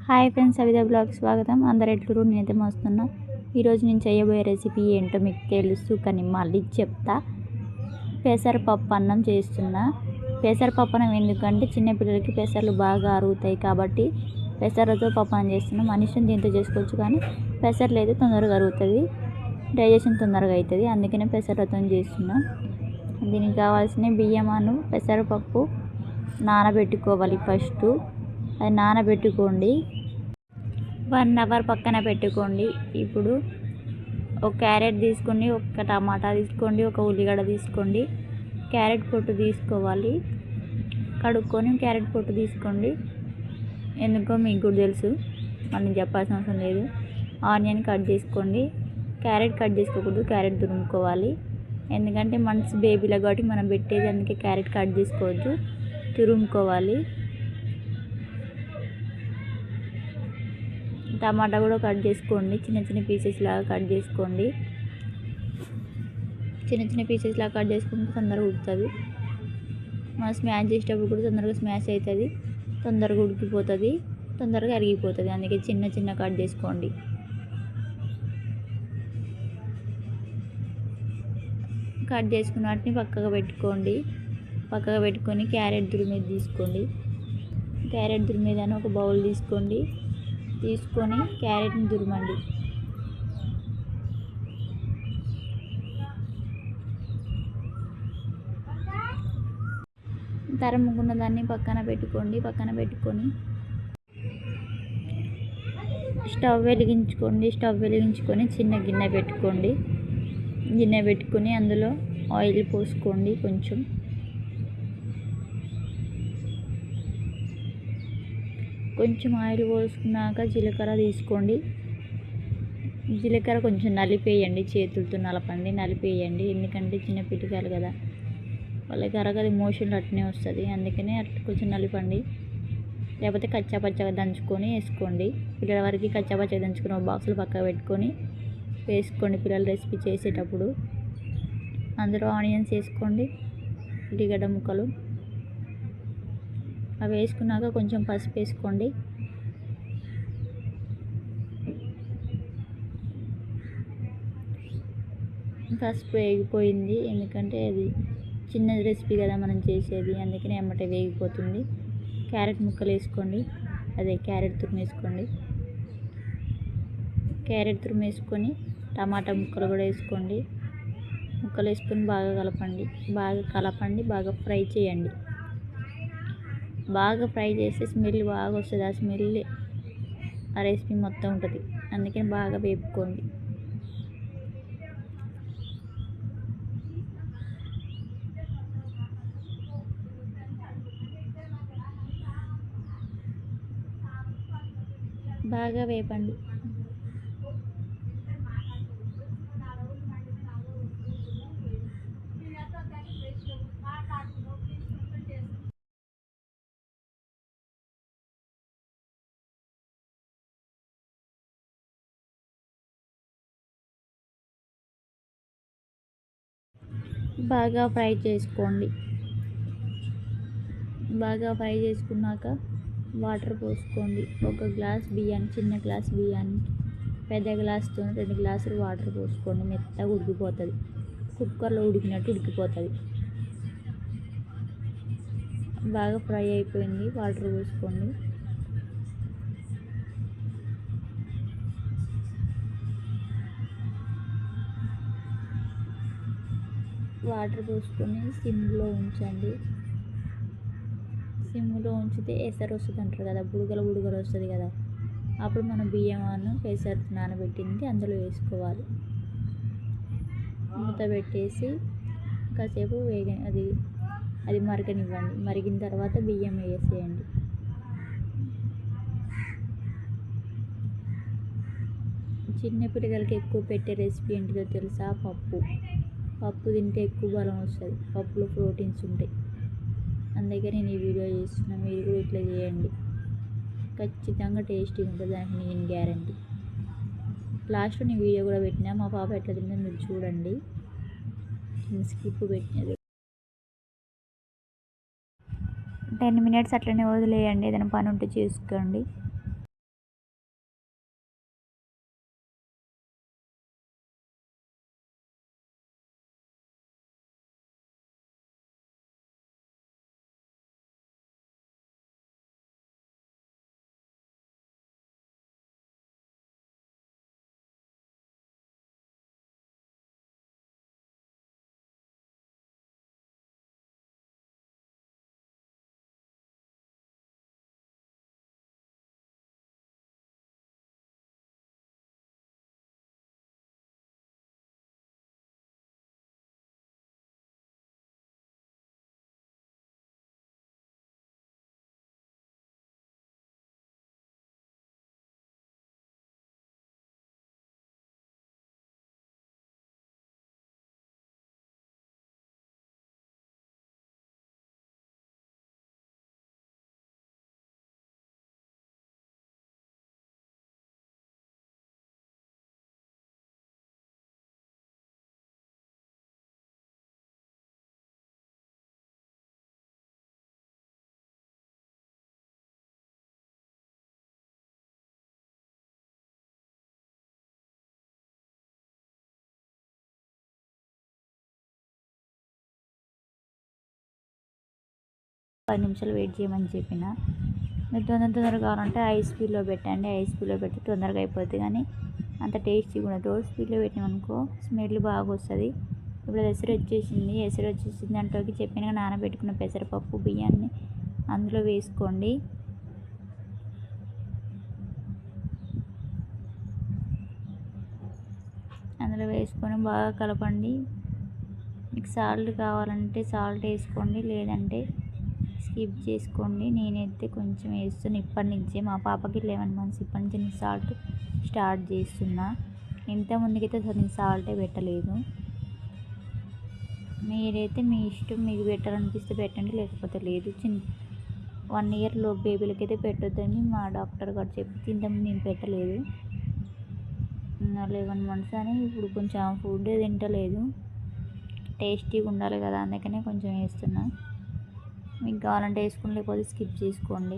Hi friends, Savitha blogs స్వాగతం. అందరు ఎట్లురు? నేనైతే మస్తున్నా. ఈరోజు నేను చేయబోయే రెసిపీ ఏంటో మీకు తెలుసు, కానీ మళ్ళీ చెప్తా. పెసరపప్పు అన్నం చేస్తున్నా. పెసరపప్పు అన్నం ఎందుకంటే చిన్నపిల్లలకి పెసర్లు బాగా అరుగుతాయి కాబట్టి పెసరతో పప్పు అన్నం చేస్తున్నాం. మనిషిని దీంతో చేసుకోవచ్చు, కానీ పెసర్లు అయితే తొందరగా అరుగుతుంది, డైజెషన్ తొందరగా అవుతుంది. అందుకనే పెసరతో చేస్తున్నా. దీనికి కావాల్సిన బియ్యం పెసరపప్పు నానబెట్టుకోవాలి. ఫస్ట్ అది నానబెట్టుకోండి, 1 అవర్ పక్కన పెట్టుకోండి. ఇప్పుడు ఒక క్యారెట్ తీసుకోండి, ఒక టమాటా తీసుకోండి, ఒక ఉల్లిగడ్డ తీసుకోండి. క్యారెట్ పొట్టు తీసుకోవాలి, కడుక్కొని క్యారెట్ పొట్టు తీసుకోండి. ఎందుకో మీకు కూడా తెలుసు, మనం చెప్పాల్సిన అవసరం లేదు. ఆనియన్ కట్ చేసుకోండి. క్యారెట్ కట్ చేసుకోకూడదు, క్యారెట్ తురుముకోవాలి. ఎందుకంటే మనసు బేబీలో కాబట్టి మనం పెట్టేది, అందుకే క్యారెట్ కట్ చేసుకోవద్దు, తురుముకోవాలి. టమాటా కూడా కట్ చేసుకోండి, చిన్న చిన్న పీసెస్ లాగా కట్ చేసుకోండి. చిన్న చిన్న పీసెస్ లాగా కట్ చేసుకుంటే తొందరగా ఉడుకుతుంది. మనం స్మాష్ చేసేటప్పుడు కూడా తొందరగా స్మాష్ అవుతుంది, తొందరగా ఉడికిపోతుంది, తొందరగా అరిగిపోతుంది. అందుకే చిన్న చిన్న కట్ చేసుకోండి. కట్ చేసుకున్న వాటిని పక్కగా పెట్టుకోండి. పక్కగా పెట్టుకొని క్యారెట్ తురిమేది తీసుకోండి. క్యారెట్ తురిమేదని ఒక బౌల్ తీసుకోండి. తీసుకొని క్యారెట్ని తురమండి. తరుముకున్న దాన్ని పక్కన పెట్టుకోండి. పక్కన పెట్టుకొని స్టవ్ వెలిగించుకొని చిన్న గిన్నె పెట్టుకోండి. గిన్నె పెట్టుకొని అందులో ఆయిల్ పోసుకోండి. కొంచెం ఆయిల్ పోసుకున్నాక జీలకర్ర తీసుకోండి. జీలకర్ర కొంచెం నలిపేయండి, చేతులతో నలిపేయండి. ఎందుకంటే చిన్న పిల్లకాయలు కదా, వాళ్ళకి అరగది, మోషన్లు అట్నే వస్తుంది. అందుకనే అట్లా కొంచెం నలిపండి. లేకపోతే కచ్చాపచ్చగా దంచుకొని వేసుకోండి. పిల్లల వరకు కచ్చాపచ్చగా దంచుకొని ఒక బాక్సులు పక్కన పెట్టుకొని వేసుకోండి. పిల్లల రెసిపీ చేసేటప్పుడు అందులో ఆనియన్స్ వేసుకోండి, ఉల్లిగడ్డ ముక్కలు. అవి వేసుకున్నాక కొంచెం పసుపు వేసుకోండి. పసుపు వేగిపోయింది, ఎందుకంటే అది చిన్న రెసిపీ కదా మనం చేసేది, అందుకనే ఎమ్మటే వేగిపోతుంది. క్యారెట్ ముక్కలు వేసుకోండి, క్యారెట్ తురుము వేసుకోండి. క్యారెట్ తురుము వేసుకొని టమాటా ముక్కలు కూడా వేసుకోండి. ముక్కలు వేసుకొని బాగా కలపండి, బాగా ఫ్రై చేయండి. బాగా ఫ్రై చేస్తే స్మెల్ బాగా వస్తుంది. ఆ స్మెల్ ఆ రెసిపీ మొత్తం ఉంటుంది. అందుకని బాగా వేపుకోండి. బాగా వేపండి. బాగా ఫ్రై చేసుకోండి. బాగా ఫ్రై చేసుకున్నాక వాటర్ పోసుకోండి. ఒక గ్లాస్ బియ్యాన్ని, చిన్న గ్లాస్ బియ్యానికి పెద్ద గ్లాస్తో 2 గ్లాసులు వాటర్ పోసుకోండి. మెత్తగా ఉడికిపోతుంది, కుక్కర్లో ఉడికినట్టు ఉడికిపోతుంది. బాగా ఫ్రై అయిపోయింది, వాటర్ పోసుకోండి. వాటర్ పోసుకొని సిమ్లో ఉంచండి. సిమ్లో ఉంచితే ఎసరు వస్తుంది అంటారు కదా, బుడగలు వస్తుంది కదా, అప్పుడు మనం బియ్యం పెసరు నానబెట్టింది అందులో వేసుకోవాలి. మూత పెట్టేసి కాసేపు అది మరగనివ్వండి. మరిగిన తర్వాత బియ్యం వేసేయండి. చిన్న పిల్లలకి ఎక్కువ పెట్టే రెసిపీ ఏంటిదో తెలుసా? పప్పు తింటే ఎక్కువ బలం వస్తుంది. పప్పులో ప్రోటీన్స్ ఉంటాయి. అందుకే నేను ఈ వీడియో చేస్తున్నా. మీరు కూడా ఇట్లా చేయండి, ఖచ్చితంగా టేస్టీగా ఉంటుంది. దానికి నేను గ్యారంటీ. లాస్ట్లో నేను వీడియో కూడా పెట్టినా, మా పాప ఎట్లా తిందో మీరు చూడండి. స్కిప్ పెట్టినది 10 మినిట్స్ అట్లనే వదిలేయండి. ఏదైనా పని ఉంటే చేసుకోండి. 10 నిమిషాలు వెయిట్ చేయమని చెప్పిన. మీరు తొందరగా కావాలంటే హై స్పీడ్లో పెట్టండి. హై స్పీడ్లో పెట్టి తొందరగా అయిపోద్ది, కానీ అంత టేస్టీగా ఉండదు. లో స్పీడ్లో పెట్టినామనుకో స్మెల్ బాగా వస్తుంది. ఇప్పుడు ఎసరు వచ్చేసింది. దాంట్లోకి చెప్పినగా నానబెట్టుకున్న పెసరపప్పు బియ్యాన్ని అందులో వేసుకోండి. అందులో వేసుకొని బాగా కలపండి. మీకు సాల్ట్ కావాలంటే సాల్ట్ వేసుకోండి, లేదంటే స్కిప్ చేసుకోండి. నేనైతే కొంచెం వేస్తున్నా ఇప్పటి నుంచే. మా పాపకి 11 months, ఇప్పటి నుంచి నేను సాల్ట్ స్టార్ట్ చేస్తున్నా. ఇంత ముందుకైతే అసలు నేను సాల్టే పెట్టలేదు. మీరైతే మీ ఇష్టం, మీకు పెట్టాలనిపిస్తే పెట్టండి, లేకపోతే లేదు. 1 year బేబీలకైతే పెట్టొద్దని మా డాక్టర్ గారు చెప్పి ఇంతకుముందు నేను పెట్టలేదు. 11 months అని ఇప్పుడు కొంచెం ఫుడ్ తింటలేదు. టేస్టీగా ఉండాలి కదా, అందుకనే కొంచెం వేస్తున్నా. మీకు కావాలంటే వేసుకోండి, లేకపోతే స్కిప్ చేసుకోండి.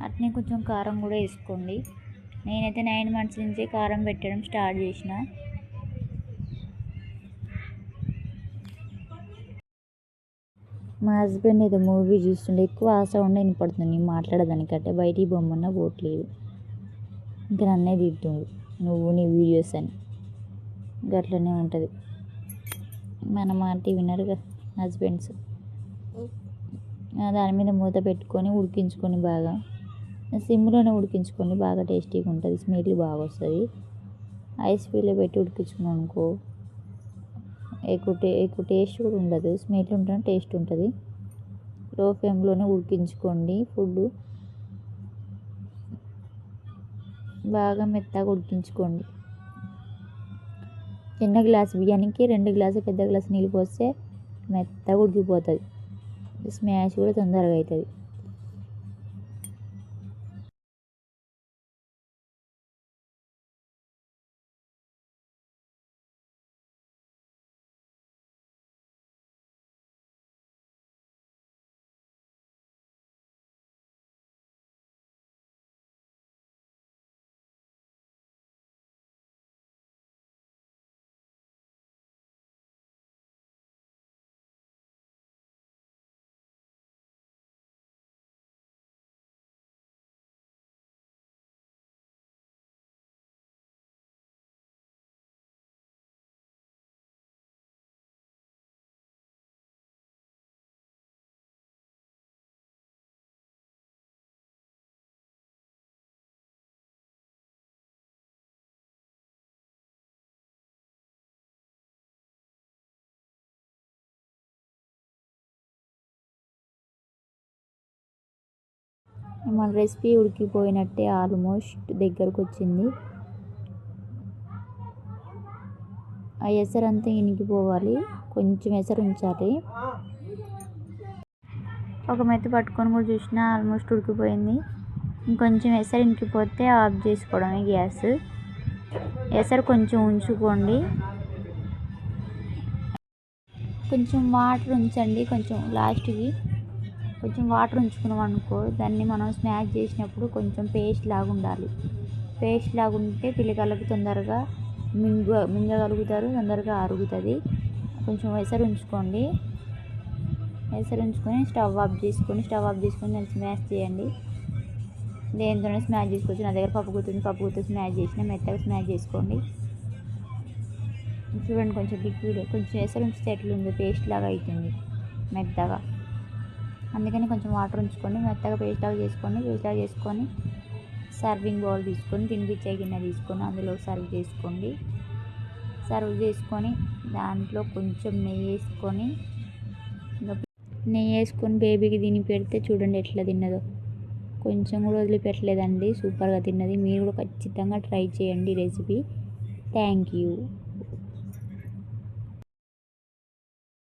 అట్నే కొంచెం కారం కూడా వేసుకోండి. నేనైతే 9 months నుంచే కారం పెట్టడం స్టార్ట్ చేసిన. మా హస్బెండ్ ఏదో మూవీ చూస్తుండే, ఎక్కువ ఆ సౌండ్ వినపడుతుంది నేను మాట్లాడేదానికంటే. బయటికి బొమ్మన్నా పోవట్లేదు. ఇంకా నన్నే తింటుండు, నువ్వు నీ వీడియోస్ అని. గట్లనే ఉంటుంది, మన మాట వినరుగా హస్బెండ్స్. దాని మీద మూత పెట్టుకొని ఉడికించుకొని, బాగా సిమ్లోనే ఉడికించుకొని, బాగా టేస్టీగా ఉంటుంది. స్మెల్ బాగా వస్తుంది. ఐస్ స్పీడ్లో పెట్టి ఉడికించుకున్నాం అనుకో ఎక్కువ టేస్ట్ కూడా ఉండదు. స్మెల్ ఉంటుంది, టేస్ట్ ఉంటుంది. లో ఫ్లేమ్లోనే ఉడికించుకోండి. ఫుడ్ బాగా మెత్తగా ఉడికించుకోండి. చిన్న గ్లాస్ బియ్యానికి 2 గ్లాసు పెద్ద గ్లాసు నీళ్ళు పోస్తే మెత్తగా ఉడికిపోతుంది. స్మాష్ కూడా తొందరగా అవుతుంది. మన రెసిపీ ఉడికిపోయినట్టే, ఆల్మోస్ట్ దగ్గరకు వచ్చింది. ఆ ఎసరంతా ఇనికిపోవాలి, కొంచెం ఎసరు ఉంచాలి. ఒక మెత్త పట్టుకొని కూడా చూసినా ఆల్మోస్ట్ ఉడికిపోయింది. ఇంకొంచెం ఎసరు ఇనికిపోతే ఆఫ్ చేసుకోవడమే గ్యాస్. ఎసరు కొంచెం ఉంచుకోండి. కొంచెం వాటర్ ఉంచండి, కొంచెం లాస్ట్కి కొంచెం వాటర్ ఉంచుకున్నాం అనుకో, దాన్ని మనం స్మాష్ చేసినప్పుడు కొంచెం పేస్ట్ లాగా ఉండాలి. పేస్ట్ లాగా ఉంటే పిల్లగాళ్ళకి తొందరగా మింగగలుగుతారు, తొందరగా అరుగుతుంది. కొంచెం ఎసరు ఉంచుకోండి. ఎసరు ఉంచుకొని స్టవ్ ఆఫ్ చేసుకొని దాన్ని స్మాష్ చేయండి. దేనితోనే స్మాష్ చేసుకోవచ్చు. నా దగ్గర పప్పు గుత్తో స్మాష్ చేసిన, మెత్తగా స్మాష్ చేసుకోండి. చూడండి, కొంచెం లిక్విడ్, కొంచెం ఎసరు ఉంచితే ఎట్లుందో పేస్ట్ లాగా అవుతుంది మెత్తగా. అందుకని కొంచెం వాటర్ ఉంచుకొని మెత్తగా పేస్ట్ లాగా చేసుకొని సర్వింగ్ బౌల్ తీసుకొని, తినిపించే గిన్నె తీసుకొని అందులో సర్వ్ చేసుకొని దాంట్లో కొంచెం నెయ్యి వేసుకొని బేబీకి తిని పెడితే చూడండి ఎట్లా తిన్నదో. కొంచెం కూడా వదిలిపెట్టలేదండి, సూపర్గా తిన్నది. మీరు కూడా ఖచ్చితంగా ట్రై చేయండి రెసిపీ. Thank you.